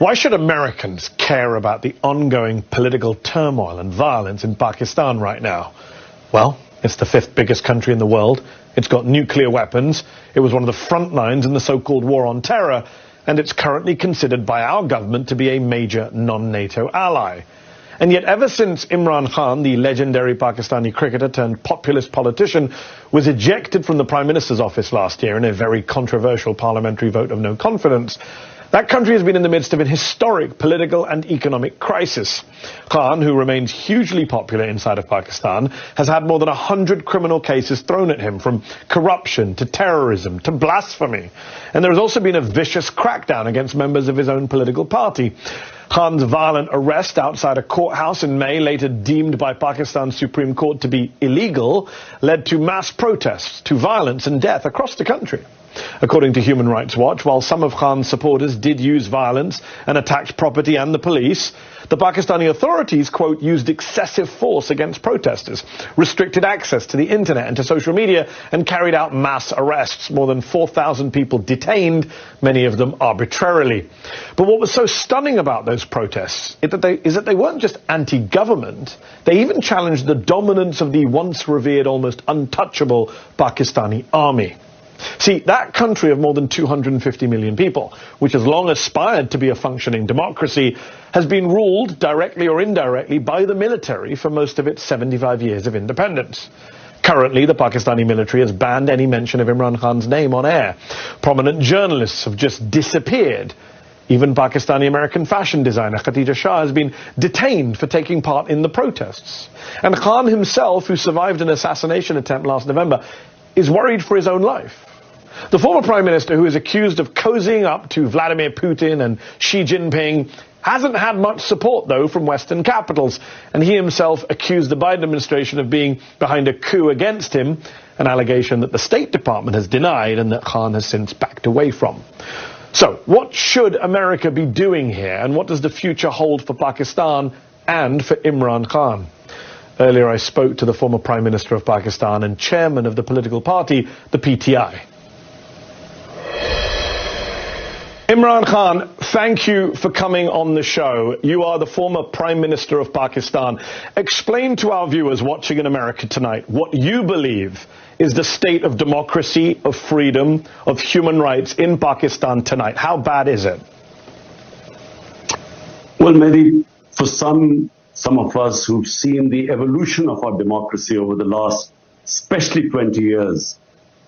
Why should Americans care about the ongoing political turmoil and violence in Pakistan right now? Well, it's the fifth biggest country in the world. It's got nuclear weapons. It was one of the front lines in the so-called war on terror. And it's currently considered by our government to be a major non-NATO ally. And yet ever since Imran Khan, the legendary Pakistani cricketer turned populist politician, was ejected from the Prime Minister's office last year in a very controversial parliamentary vote of no confidence, that country has been in the midst of an historic political and economic crisis. Khan, who remains hugely popular inside of Pakistan, has had more than 100 criminal cases thrown at him, from corruption to terrorism to blasphemy. And there has also been a vicious crackdown against members of his own political party. Khan's violent arrest outside a courthouse in May, later deemed by Pakistan's Supreme Court to be illegal, led to mass protests, to violence and death across the country. According to Human Rights Watch, while some of Khan's supporters did use violence and attacked property and the police, the Pakistani authorities, quote, used excessive force against protesters, restricted access to the internet and to social media, and carried out mass arrests. More than 4,000 people detained, many of them arbitrarily. But what was so stunning about those protests is that they weren't just anti-government, they even challenged the dominance of the once revered, almost untouchable Pakistani army. See, that country of more than 250 million people, which has long aspired to be a functioning democracy, has been ruled, directly or indirectly, by the military for most of its 75 years of independence. Currently, the Pakistani military has banned any mention of Imran Khan's name on air. Prominent journalists have just disappeared. Even Pakistani-American fashion designer Khatija Shah has been detained for taking part in the protests. And Khan himself, who survived an assassination attempt last November, is worried for his own life. The former Prime Minister, who is accused of cozying up to Vladimir Putin and Xi Jinping, hasn't had much support, though, from Western capitals, and he himself accused the Biden administration of being behind a coup against him, an allegation that the State Department has denied and that Khan has since backed away from. So, what should America be doing here, and what does the future hold for Pakistan and for Imran Khan? Earlier I spoke to the former Prime Minister of Pakistan and chairman of the political party, the PTI. Imran Khan, thank you for coming on the show. You are the former Prime Minister of Pakistan. Explain to our viewers watching in America tonight what you believe is the state of democracy, of freedom, of human rights in Pakistan tonight. How bad is it? Well, maybe for some of us who've seen the evolution of our democracy over the last, especially 20 years,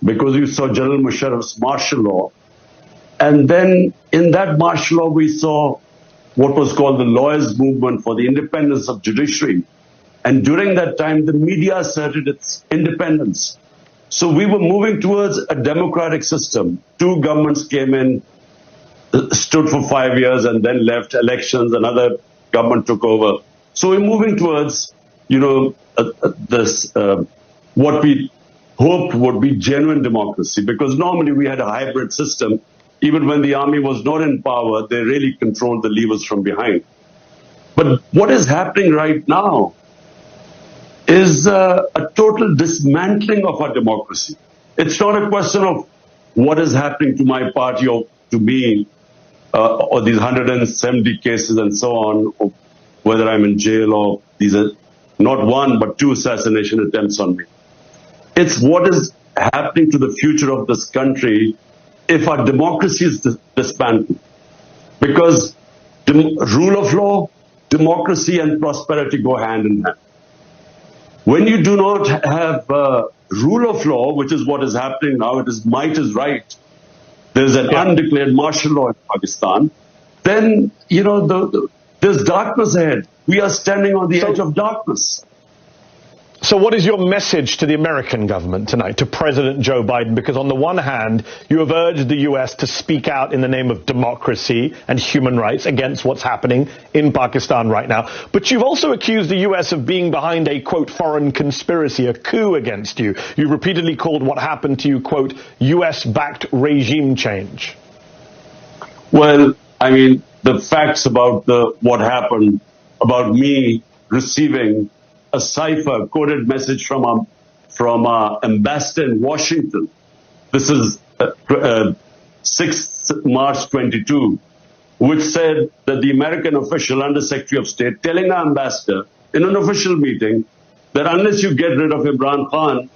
because you saw General Musharraf's martial law, and then in that martial law, we saw what was called the lawyers' movement for the independence of judiciary. And during that time, the media asserted its independence. So we were moving towards a democratic system. Two governments came in, stood for 5 years, and then left elections. Another government took over. So we're moving towards, what we hoped would be genuine democracy, because normally we had a hybrid system. Even when the army was not in power, they really controlled the levers from behind. But what is happening right now is a total dismantling of our democracy. It's not a question of what is happening to my party or to me, or these 170 cases and so on, or whether I'm in jail or these are not one but two assassination attempts on me. It's what is happening to the future of this country if our democracy is disbanded. Because rule of law, democracy and prosperity go hand in hand. When you do not have rule of law, which is what is happening now, it is might is right, there's an undeclared martial law in Pakistan, then, there's darkness ahead. We are standing on the edge of darkness. So what is your message to the American government tonight, to President Joe Biden? Because on the one hand, you have urged the U.S. to speak out in the name of democracy and human rights against what's happening in Pakistan right now. But you've also accused the U.S. of being behind a, quote, foreign conspiracy, a coup against you. You repeatedly called what happened to you, quote, U.S.-backed regime change. Well, I mean, the facts about what happened, about me receiving a cipher coded message from our ambassador in Washington. This is 6th March 22. which said that the American official, Under Secretary of State, telling our ambassador in an official meeting that unless you get rid of Imran Khan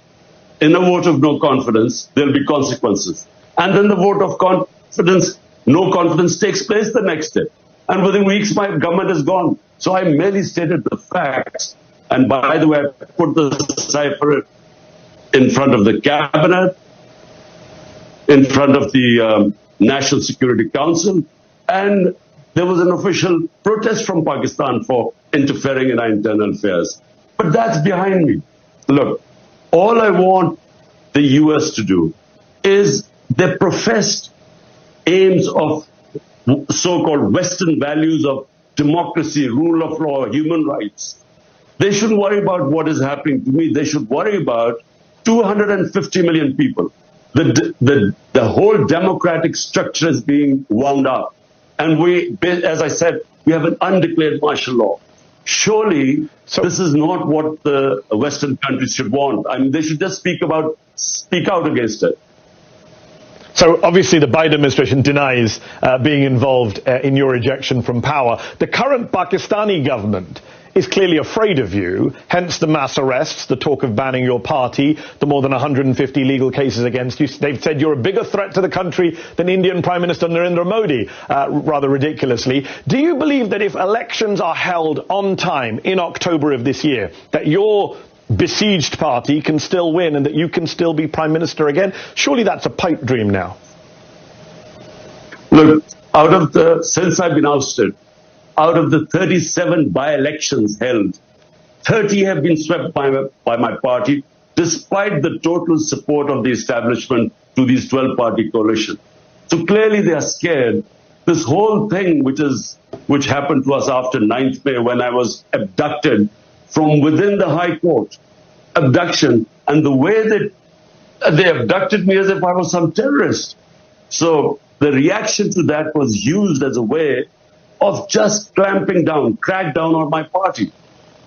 in a vote of no confidence, there'll be consequences. And then the vote of confidence, no confidence, takes place the next day. And within weeks, my government is gone. So I merely stated the facts. And by the way, I put the cipher in front of the cabinet, in front of the National Security Council, and there was an official protest from Pakistan for interfering in our internal affairs. But that's behind me. Look, all I want the US to do is their professed aims of so-called Western values of democracy, rule of law, human rights. They shouldn't worry about what is happening to me. They should worry about 250 million people. The whole democratic structure is being wound up. And we, as I said, we have an undeclared martial law. Surely this is not what the Western countries should want. I mean, they should just speak out against it. So obviously the Biden administration denies being involved in your ejection from power. The current Pakistani government is clearly afraid of you, hence the mass arrests, the talk of banning your party, the more than 150 legal cases against you. They've said you're a bigger threat to the country than Indian Prime Minister Narendra Modi, rather ridiculously. Do you believe that if elections are held on time in October of this year, that your besieged party can still win and that you can still be Prime Minister again? Surely that's a pipe dream now. Look, since I've been ousted, out of the 37 by-elections held, 30 have been swept by my party, despite the total support of the establishment to these 12-party coalition. So clearly they are scared. This whole thing, which happened to us after 9th May, when I was abducted from within the High Court, abduction, and the way that they abducted me as if I was some terrorist. So the reaction to that was used as a way of just clamping down, crack down on my party.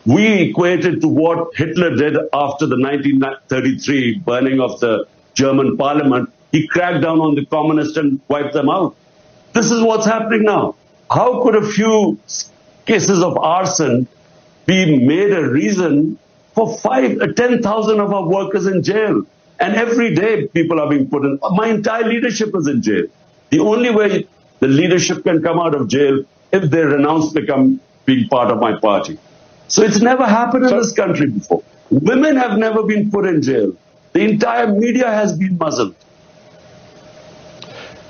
We equated to what Hitler did after the 1933 burning of the German parliament. He cracked down on the communists and wiped them out. This is what's happening now. How could a few cases of arson be made a reason for 10,000 of our workers in jail? And every day people are being put in. My entire leadership is in jail. The only way the leadership can come out of jail if they renounce being part of my party. So it's never happened in this country before. Women have never been put in jail. The entire media has been muzzled.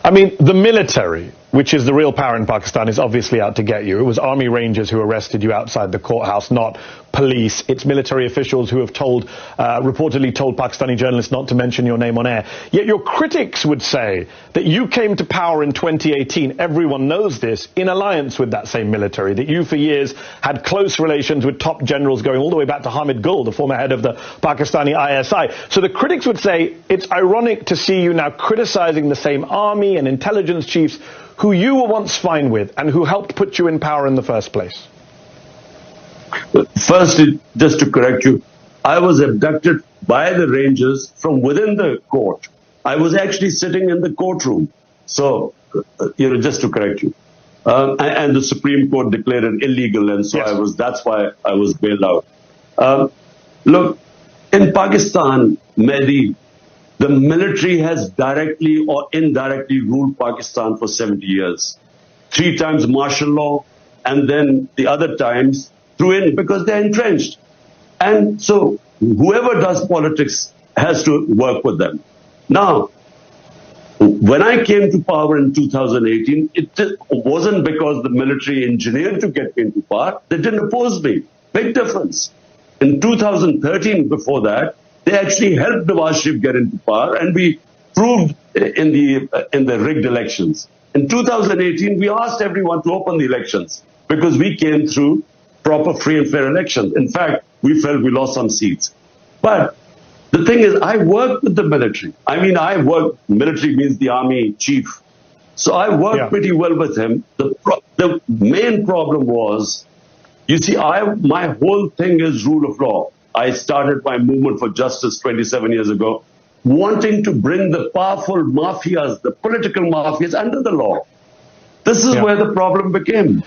I mean, the military, which is the real power in Pakistan, is obviously out to get you. It was Army Rangers who arrested you outside the courthouse, not police. It's military officials who have reportedly told Pakistani journalists not to mention your name on air. Yet your critics would say that you came to power in 2018, everyone knows this, in alliance with that same military, that you for years had close relations with top generals going all the way back to Hamid Gul, the former head of the Pakistani ISI. So the critics would say it's ironic to see you now criticizing the same army and intelligence chiefs who you were once fine with and who helped put you in power in the first place. First, just to correct you, I was abducted by the Rangers from within the court. I was actually sitting in the courtroom. So, just to correct you. And the Supreme Court declared it illegal, and so yes. That's why I was bailed out. Look, in Pakistan, Mehdi, the military has directly or indirectly ruled Pakistan for 70 years. 3 times martial law, and then the other times because they're entrenched. And so whoever does politics has to work with them. Now, when I came to power in 2018, it wasn't because the military engineered to get me into power. They didn't oppose me. Big difference. In 2013, before that, they actually helped Nawaz Sharif get into power, and we proved in the rigged elections. In 2018, we asked everyone to open the elections because we came through proper, free and fair elections. In fact, we felt we lost some seats. But the thing is, I worked with the military. Military means the army chief. So I worked pretty well with him. The main problem was, you see, my whole thing is rule of law. I started my movement for justice 27 years ago, wanting to bring the powerful mafias, the political mafias, under the law. This is where the problem became.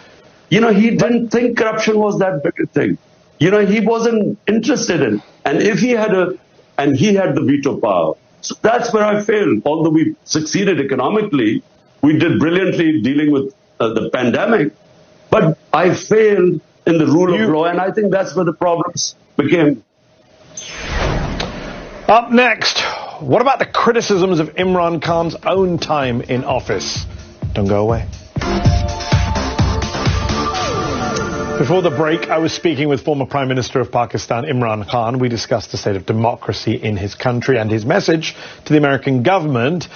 He didn't think corruption was that big a thing. He wasn't interested in. And if he had the veto power. So that's where I failed. Although we succeeded economically, we did brilliantly dealing with the pandemic, but I failed in the rule of law, and I think that's where the problems became. Up next, what about the criticisms of Imran Khan's own time in office? Don't go away. Before the break, I was speaking with former Prime Minister of Pakistan, Imran Khan. We discussed the state of democracy in his country and his message to the American government.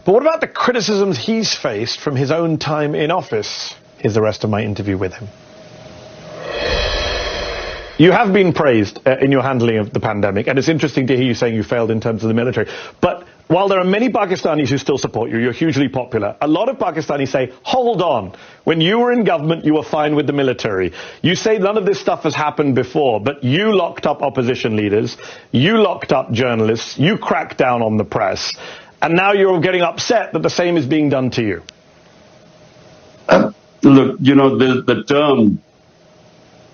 But what about the criticisms he's faced from his own time in office? Here's the rest of my interview with him. You have been praised in your handling of the pandemic, and it's interesting to hear you saying you failed in terms of the military. But while there are many Pakistanis who still support you, you're hugely popular, a lot of Pakistanis say, hold on, when you were in government, you were fine with the military. You say none of this stuff has happened before, but you locked up opposition leaders, you locked up journalists, you cracked down on the press, and now you're getting upset that the same is being done to you. Look, the term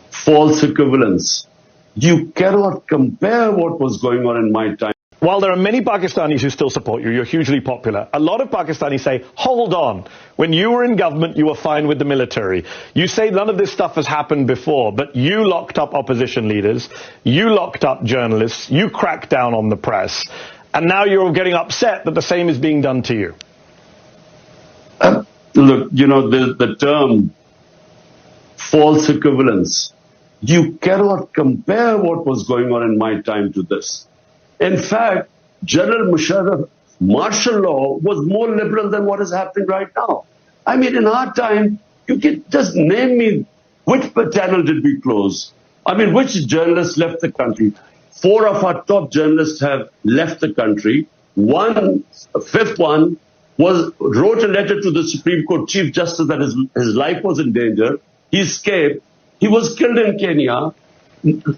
false equivalence, you cannot compare what was going on in my time. While there are many Pakistanis who still support you, you're hugely popular, a lot of Pakistanis say, hold on, when you were in government, you were fine with the military. You say none of this stuff has happened before, but you locked up opposition leaders, you locked up journalists, you cracked down on the press, and now you're getting upset that the same is being done to you. Look, the term false equivalence, you cannot compare what was going on in my time to this. In fact, General Musharraf's martial law was more liberal than what is happening right now. I mean, in our time, you can just name me which channel did we close? I mean, which journalists left the country? 4 of our top journalists have left the country. A fifth one, wrote a letter to the Supreme Court Chief Justice that his life was in danger. He escaped. He was killed in Kenya.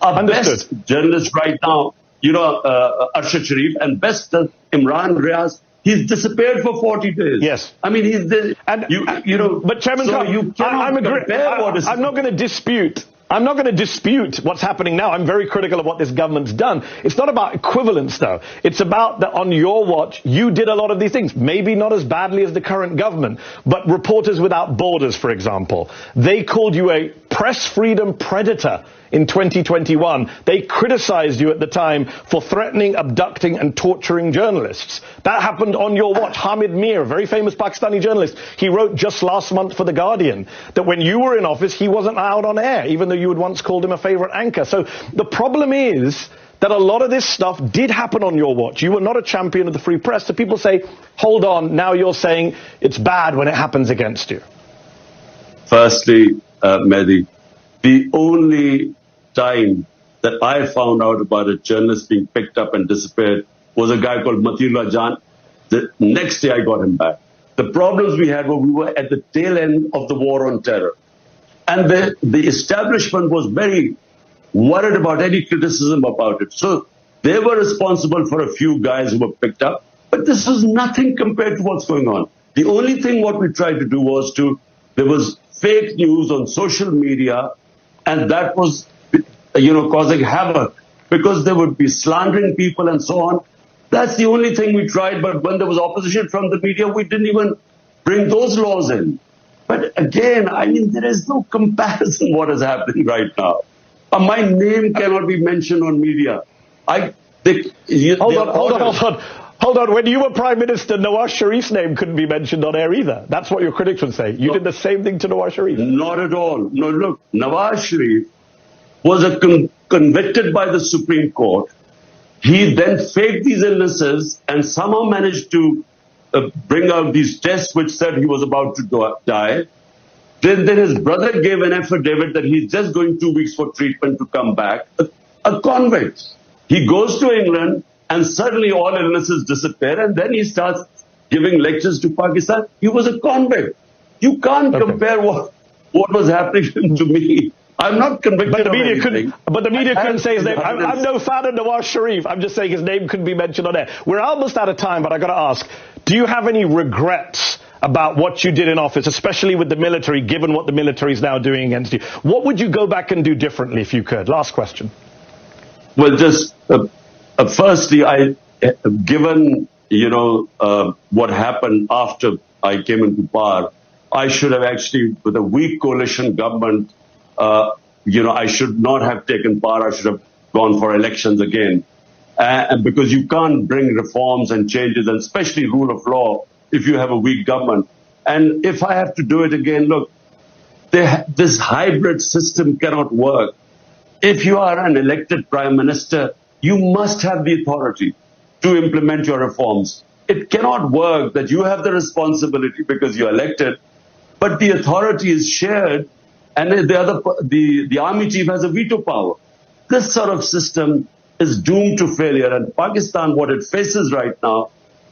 Our best journalist right now, Arshad Sharif, and best Imran Riaz, he's disappeared for 40 days. Yes. I mean, he's but Chairman Khan, I'm not going to dispute. I'm not going to dispute what's happening now. I'm very critical of what this government's done. It's not about equivalence, though. It's about that on your watch, you did a lot of these things. Maybe not as badly as the current government, but Reporters Without Borders, for example, they called you a press freedom predator in 2021. They criticized you at the time for threatening, abducting, and torturing journalists. That happened on your watch. Hamid Mir, a very famous Pakistani journalist, he wrote just last month for The Guardian that when you were in office, he wasn't allowed on air, even though you had once called him a favorite anchor. So the problem is that a lot of this stuff did happen on your watch. You were not a champion of the free press. So people say, hold on, now you're saying it's bad when it happens against you. Firstly, Mehdi, the only time that I found out about a journalist being picked up and disappeared was a guy called Matiullah Jan. The next day I got him back. The problems we had were we were at the tail end of the war on terror. And the establishment was very worried about any criticism about it. So they were responsible for a few guys who were picked up. But this was nothing compared to what's going on. The only thing what we tried to do was there was fake news on social media, and that was causing havoc because they would be slandering people and so on. That's the only thing we tried. But when there was opposition from the media, we didn't even bring those laws in. But again, I mean, there is no comparison what is happening right now. My name cannot be mentioned on media. Hold on. When you were Prime Minister, Nawaz Sharif's name couldn't be mentioned on air either. That's what your critics would say. You did the same thing to Nawaz Sharif. Not at all. No, look, Nawaz Sharif was convicted by the Supreme Court. He then faked these illnesses and somehow managed to bring out these tests which said he was about to die. Then his brother gave an affidavit that he's just going 2 weeks for treatment to come back. A convict. He goes to England and suddenly all illnesses disappear, and then he starts giving lectures to Pakistan. He was a convict. You can't compare what was happening to me. I'm not convicted of anything. But the media couldn't say his name. I'm no fan of Nawaz Sharif. I'm just saying his name couldn't be mentioned on air. We're almost out of time, but I got to ask, do you have any regrets about what you did in office, especially with the military, given what the military is now doing against you? What would you go back and do differently if you could? Last question. Well, just firstly, given what happened after I came into power, I should have actually, with a weak coalition government, I should not have taken power. I should have gone for elections again, because you can't bring reforms and changes, and especially rule of law, if you have a weak government. And if I have to do it again, look, this hybrid system cannot work. If you are an elected prime minister, you must have the authority to implement your reforms. It cannot work that you have the responsibility because you're elected, but the authority is shared and the army chief has a veto power. This sort of system is doomed to failure. And Pakistan, what it faces right now,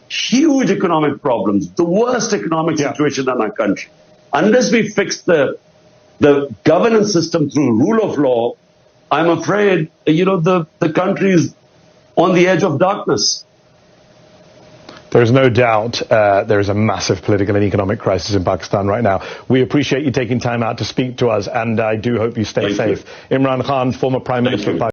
huge economic problems, the worst economic situation in our country. Unless we fix the governance system through rule of law, I'm afraid, the country is on the edge of darkness. There is no doubt there is a massive political and economic crisis in Pakistan right now. We appreciate you taking time out to speak to us, and I do hope you stay safe. Imran Khan, former Prime Minister of Pakistan.